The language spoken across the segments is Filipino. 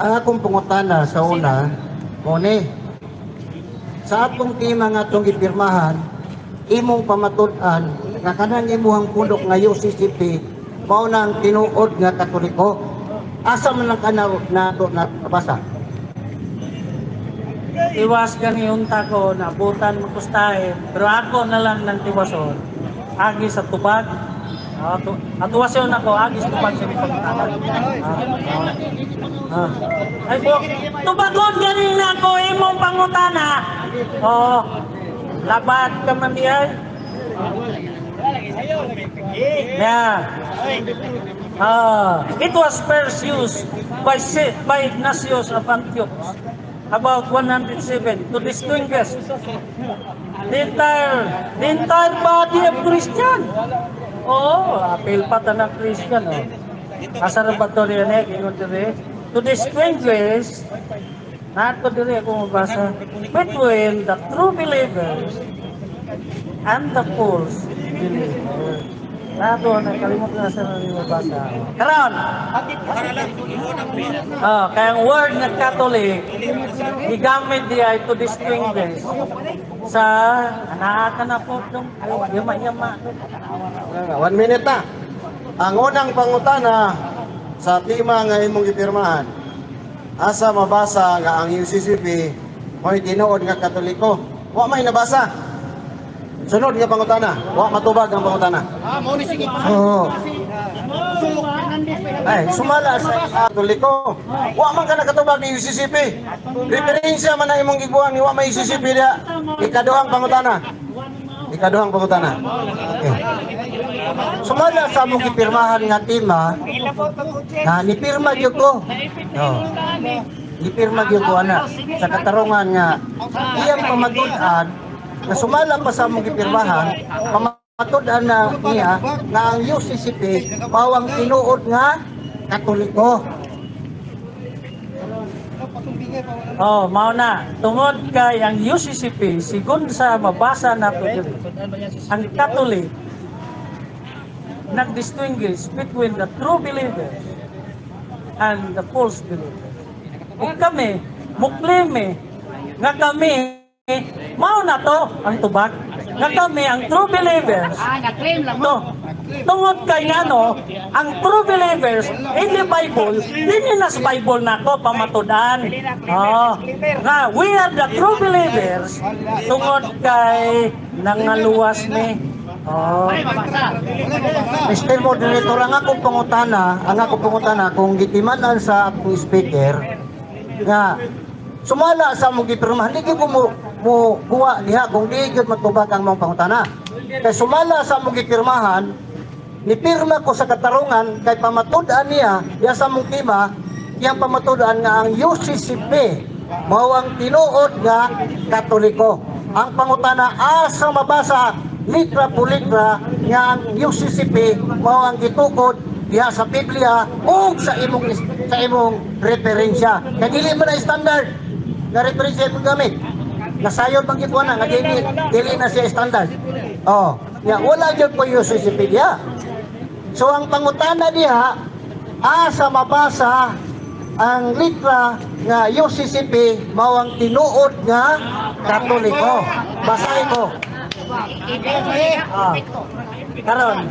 Ang akong pangutana sa una, muna, sa atong tema nga itong ipirmahan, imong pamatud-an, nga kanang imuhang pulok nga UCCP, mao nang tinuod nga Katoliko. Asa man lang ka na nabasa? Iwas gani unta ko, nabutan makustahin, pero ako na lang ng tiwason. Agi sa tubag, atuwasyon ako, agi sa tubag sa pagkakaroon. Ay po, tubagon gani na ako, imong pangutana. Labat ka man diyan. Yeah. It was first used by Ignatius of Antioch about 107 to distinguish the entire body of Christian. Apil pa ng Christian. Asar ba ito rin to distinguish, nato dire ako mabasa, between the true believers and the false believers. Nato, nakalimutan na sa mabasa. Karon! Kaya ang word ng Catholic, igamit diya to distinguish sa anaakan na po itong yama-yama. 1 minute na. Ang unang pangutana sa tema nga imong ipirmahan, asa mabasa nga ang UCCP mo'y tinuod nga Katoliko. Wa may nabasa. Sunod nga pangutana, wa matubag ang pangutana. Mao ni sige. Oo. Ay, sumala sa Katoliko. Wa man ka nakatubag ni UCCP. Referensya man na imong giguan ni wa may UCCP dia. Ikaduhang pangutana. Okay. Sumala sa mong gipirmahan nga tema, na nipirma gyud ko. Nipirma gyud ko ana sa katarungan nga iyang pamatud-an na sumala pa sa mong gipirmahan, pamatud-an na niya nga ang UCCP pawang tinuod nga Katoliko. Mao na. Tungod kay ang UCCP, sigun sa mabasa nato diri, ang Catholic nag-distinguish between the true believers and the false believers. Ug kami, muklime, nga kami, mao na to ang tubag, nga kami ang true believers. Na-claim lang mo. Tungod kay ano, ang true believers in the Bible, din na sa Bible nako pamatudan. Nga we are the true believers tungod kay nangaluwas ni. Mr. Moderator, ang akong pangutana kung gitimanan sa akong speaker nga sumala sa mong gipirmahan, hindi ko mo kuha diha kung di gyud matubag ang mong pangutana. Kay sumala sa mong gipirmahan, nipirma ko sa katarungan kay pamatud-an niya sa mong tema, iyang pamatud-an nga ang UCCP mao ang tinuod nga Katoliko. Ang pangutana asa mabasa litra po litra nga ang UCCP mao ang gitukod diha sa Biblia o sa imong referensya. Kaya dili mo na standard nga referensya mo gamit. Nasayon bang ito na nga dili na siya standard. Wala jud po UCCP diha. So ang pangutana diha asa mabasa ang litra nga UCCP mao ang tinuod nga Katoliko. Basahin ko. Karon,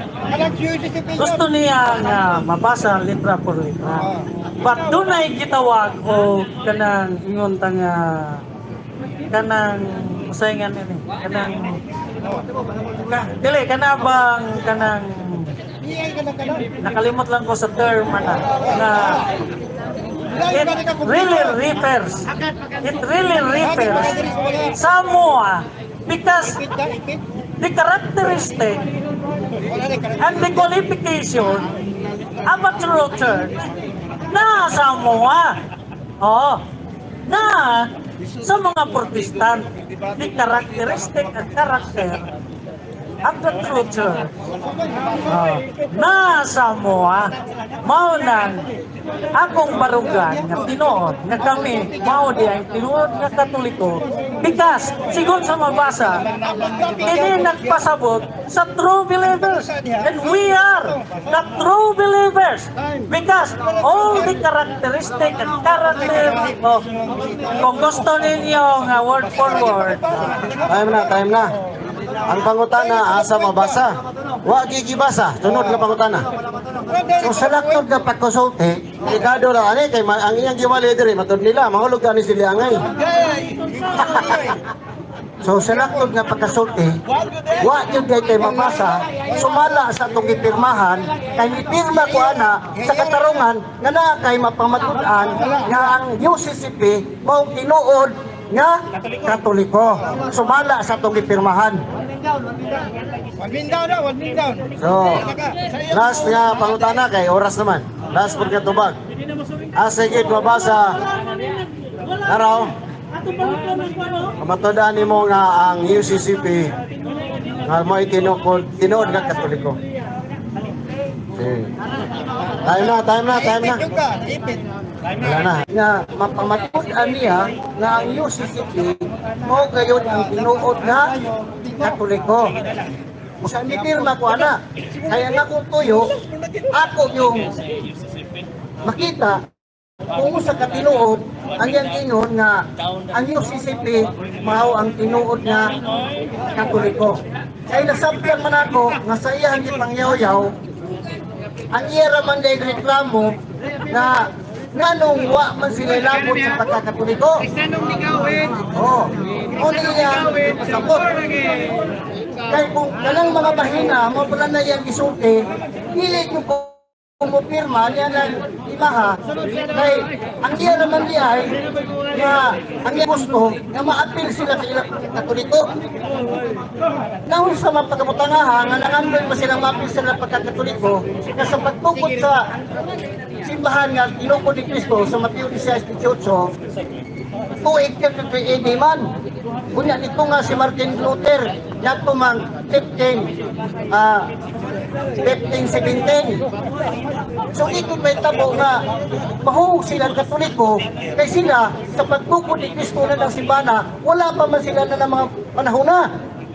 gusto niya nga mabasa ang litra por litra. But dunay gitawag o kanang ingon ta nga kanang usayngan ini, dili kanabang kanang nakalimot lang ko sa term na it really refers Samoa because the characteristic and the qualification of a true church na Samoa. Na sa mga Protestant, the characteristic at character of the true church. Nasa mo, mao nang akong barugan nga tinuod nga kami mao di ang tinuod nga Katoliko because sigon sa mabasa ini nagpasabot sa true believers and we are the true believers because all the characteristic and character of kung gusto ninyo nga word for word Time na. Ang pangutana asa mabasa. Wa gigibasa, sunod nga pangutana. So sa laktod nga pagkonsulti, delikado ra ani kay ang iyang giwali diri matud nila mahulog ani sila angay. So sa laktod nga pagkonsulti, wa gyud kay mabasa, sumala sa atong gipirmahan kay mipirma ko ana sa katarungan nga naa kay mapamatud-an nga ang UCCP mao tinuod nga Katoliko. Sumala sa atong gipirmahan. Wag down. So, last nga pangutana kay oras naman. Last pud nga tubag. Sige mabasa. Araw. Kamatudan nimo nga ang UCCP nga mo tinuod nga Katoliko. Sige. Time na. Wala na. Nga mapamatud-an niya nga ang UCCP mo gayon ang tinuod nga Katoliko. Sa pirma ko ana, kaya nga kung tuyo, ako yung makita kung sa katinuod, ang yan ingon nga ang UCCP mao ang tinuod nga Katoliko. Kaya nasabyan man ako nga sa iyang ipangyaw-yaw, ang iya raman dahil reklamo na nganong wa man sila labot sa pagkakatoliko. Oo. O niya, pasabot. Kaya kung kanang mga bahina, mo pala na yan isulti, dili ko pumupirma niya ng imaha, kay ang iya naman di ay, na ang iya gusto, na ma-appeal sila sa ilang Katoliko. Nahon sa mga pagkabutangahan, nga nangandoy pa silang ma-appeal sila pagkakatoliko, na sa pagtukod sa simbahan nga tinukod ni Cristo sa Mateo 16:18, tuig ka kay man. Kunya dito nga si Martin Luther, yato mang 1517. So ito may tabo nga mahugog sila ang Katoliko kay sila sa pagtukod ni Cristo na ng simbana, wala pa man sila na ng mga panahon na.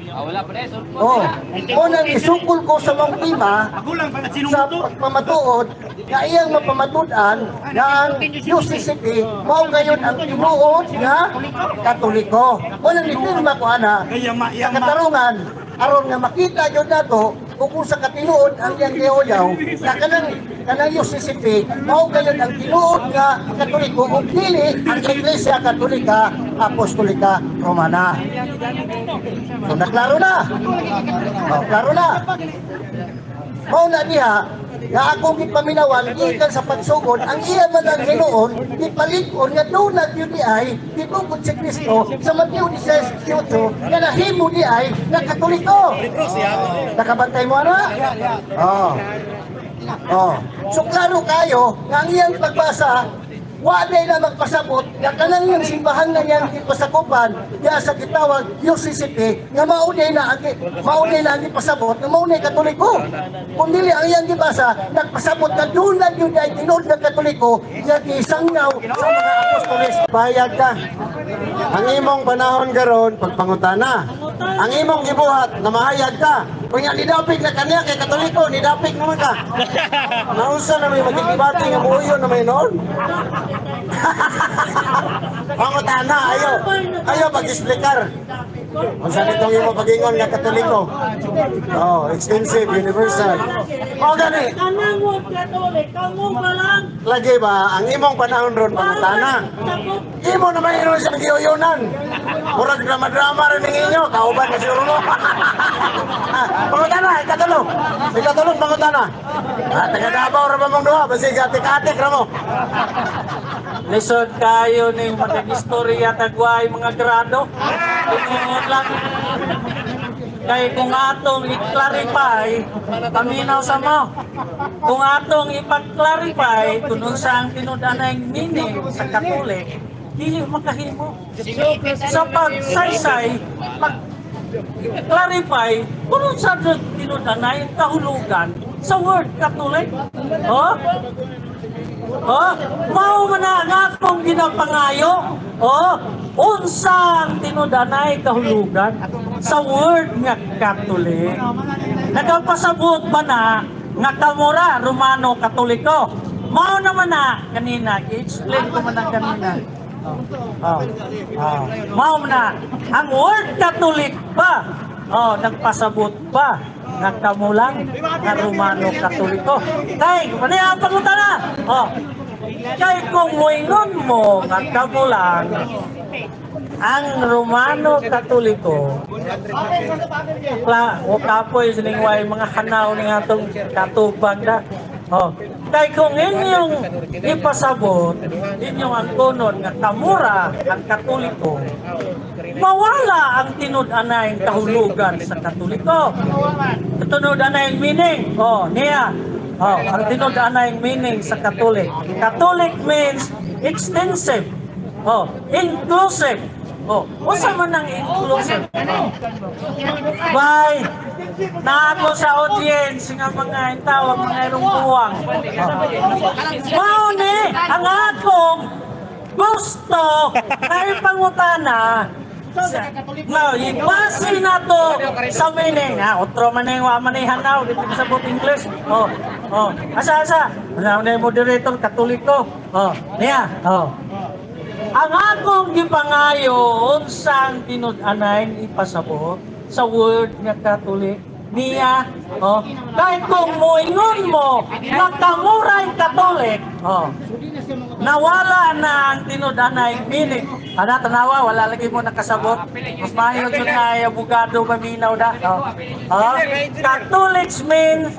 Wala pa rin. Oh, unang isukol ko sa mga tema sa pagpamatuod na iyang mapamatud-an na ang UCCP mao gayon ang tinuod nga Katoliko. Unang ipirma ko ana sa katarungan aron nga makita jud nato kung sa katinuod ang iyang gihoyaw na kanang UCCP mao gayon ang tinuod nga Katoliko ug dili ang Iglesia Katolika Apostolika Romana. So, klaro na. Oh, klaro na. Mao na diha nga akong gipaminawan gikan sa pagsugod ang iya man ang hinuon gipalig-on nga do not yun di ay gitugod si Kristo sa Mateo 16:18 nga nahimo di ay nga Katoliko. Nakabantay mo ana? Oh. So klaro kayo nga ang iyang pagbasa wa na magpasabot nga kanang yung simbahan nga niyang ipasakupan diya sa gitawag UCCP nga maunay na ang pasabot nga maunay Katoliko. Kung dili ang iyang gibasa nagpasabot na dunad yun ay tinuod nga Katoliko nga gisangyaw sa mga apostoles. Bayad ka. Ang imong panahon garon pagpangutana. Ang imong gibuhat na mahayag ka. Kung nga nidapig na kanya kay Katoliko, nidapig naman ka. Nausa na may magigibati nga buuyo na may noon. Pangutana, ayaw pag-explicar. Kung saan itong imo pag-ingon nga Katoliko. Oh, extensive, universal. O gani. Kanang word Catholic, kamo ba lang? Lagi ba, ang imong panahon ron pangutana. Imo naman yun sa giyuyunan. Murag drama-drama rin ng inyo. Kauban na siguro mo. Pangutana, ikatulog pangutana. Taga-Davao ra ba mong duha? Basi gatik-atik ra mo. Lisod kayo ning mag-istorya tagway mga grado. Tingod lang. Kay kung atong i-clarify, paminaw sa mo. Kung atong ipag-clarify kung unsa ang tinud-anay meaning sa Katolik, dili makahimo. Sa pagsaysay, clarify kung sa tinudanay kahulugan sa word Catholic. Oh? Oh, mao man na nga akong ginapangayo. Oh, unsang tinudanay kahulugan sa word nga Catholic. Nagapasabot ba na nga kamura Romano Katoliko? Mao naman na kanina, i-explain ko man na kanina. Mao na ang word Catholic ba? Oh, nagpasabot ba nga kamulang nga Romano Katoliko? Kay, ano yung pangutana? Oh, kay kung moingon mo nga kamulang ang Romano Katoliko, o kapoy sining way mga hanaw ni atong katubang da. Oh, kay kung inyong ipasabot, inyong ang kunon nga kamura ang Katoliko, mawala ang tinud-anay kahulugan sa Katoliko. Tinud-anay meaning, oh, niya. Oh, ang tinud-anay meaning sa Catholic. Catholic means extensive. Oh, inclusive. Oh, usa man ang inclusive. Bye. Na ako sa audience nga mga tawag mga irong buwang. Mao ni ang akong gusto kay pangutana. No, ibase na to sa meaning. Otro man yung wamanihan na, dito sa book English. Oh, oh. Asa. Ano na yung moderator, Katoliko. Oh, niya. Oh. Ang akong gipangayo, unsang tinud-anay ipasabot sa word nga Katolik niya. Oh, kahit kung moingon mo, nagkamuray Katolik. Oh. Nawala na ang tinud-anay meaning. Ana tanawa wala lagi mo nakasabot. Mas mahirap yun na abogado maminaw da. Oh. Catholics means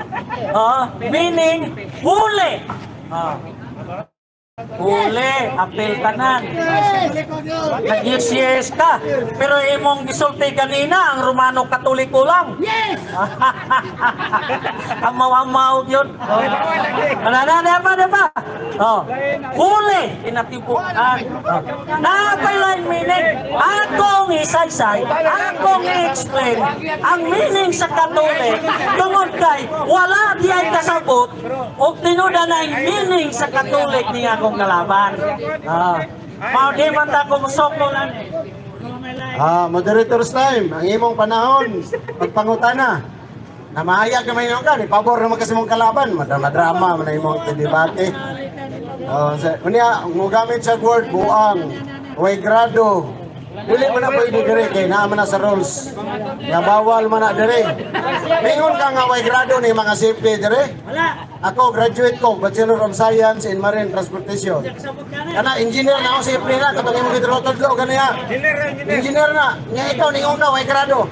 meaning huli. Huli, apel tanan. Nag-yes ka. Pero imong gisulti kanina ang Romano Katoliko lang. Yes! Amaw-amaw yun. Ano pa? Oh. Huli, tinatipuan. Napailan meaning, akong isaysay, akong i-explain ang meaning sa Katolik tungod kay wala di ay kasabot o tinudanay meaning sa Katolik niya akong kalaban. Mao di man ta ko musoko lang. Moderator's time, ang imong panahon, magpangutana. Na mahayag naman yung ka, pabor naman kasi mong kalaban, madrama, man imong debate. Unya, mugamit sa word, buang, way grado. Dili mo na pwede dire, kay naaman na sa rules. Nga bawal man na dire. Mingon ka nga way grado ni mga safety dire. Ako, graduate ko, Bachelor of Science in Marine Transportation. Kana, engineer na ako safety na, katong imong gitrotodlo, ganiya. Engineer na, nga ikaw, ningon ka, way grado.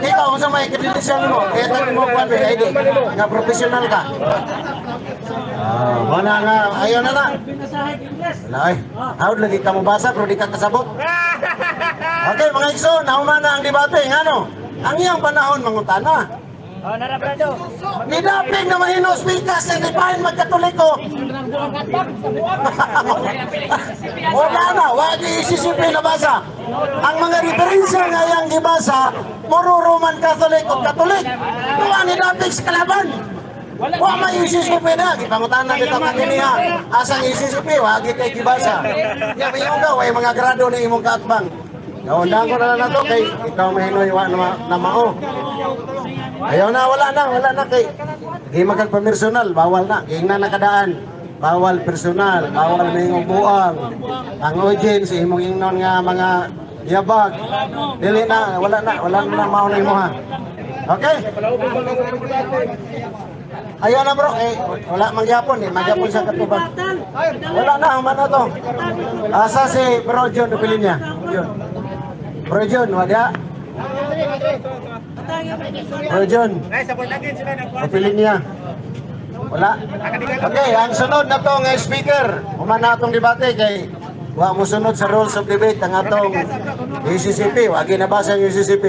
Ikaw, kung sa may credential mo, kaya tayo mo kwan, ID, nga professional ka. Wala nga, ayaw na na. Wala ay, hawad lagi ka mabasa, pero di ka kasabot. Okay, mga ikso, naumana ang debate, ano? Ang iyang panahon, mangutana. Nidapig na mahinos mikas na dipahin magkatoliko. Wala na, wag isisipin na basa. Ang mga referensya nga yang gibasa, puro Roman Catholic o Katolik. Wala nidapig sa kalaban. Wa may isisipi na, ipangutan na kita kaniniha. Asang isisipi, wag ikay gibasa. Yabi yung ka, way mga grado na imong kaatbang. Naundang ko na to kay ikaw mahinoy na mao. Ayaw na, wala na kay di magagpamersonal, bawal na, kaya na nakadaan. Bawal personal, bawal na yung buang. Ang audience, imong ingnon nga mga yabag. Dili na, wala na mao na imo ha. Okay? Ayaw na bro, wala mangyapon magyapon sa katubag. Wala na, humana to. Asa si Bro John, upilin niya. Bro John, wada. Bro John, upilin niya. Wala. Okay, ang sunod na tong speaker. Humana atong debate kay wa mo sunod sa rules of debate ang atong UCCP. Wagi nabasa ang UCCP.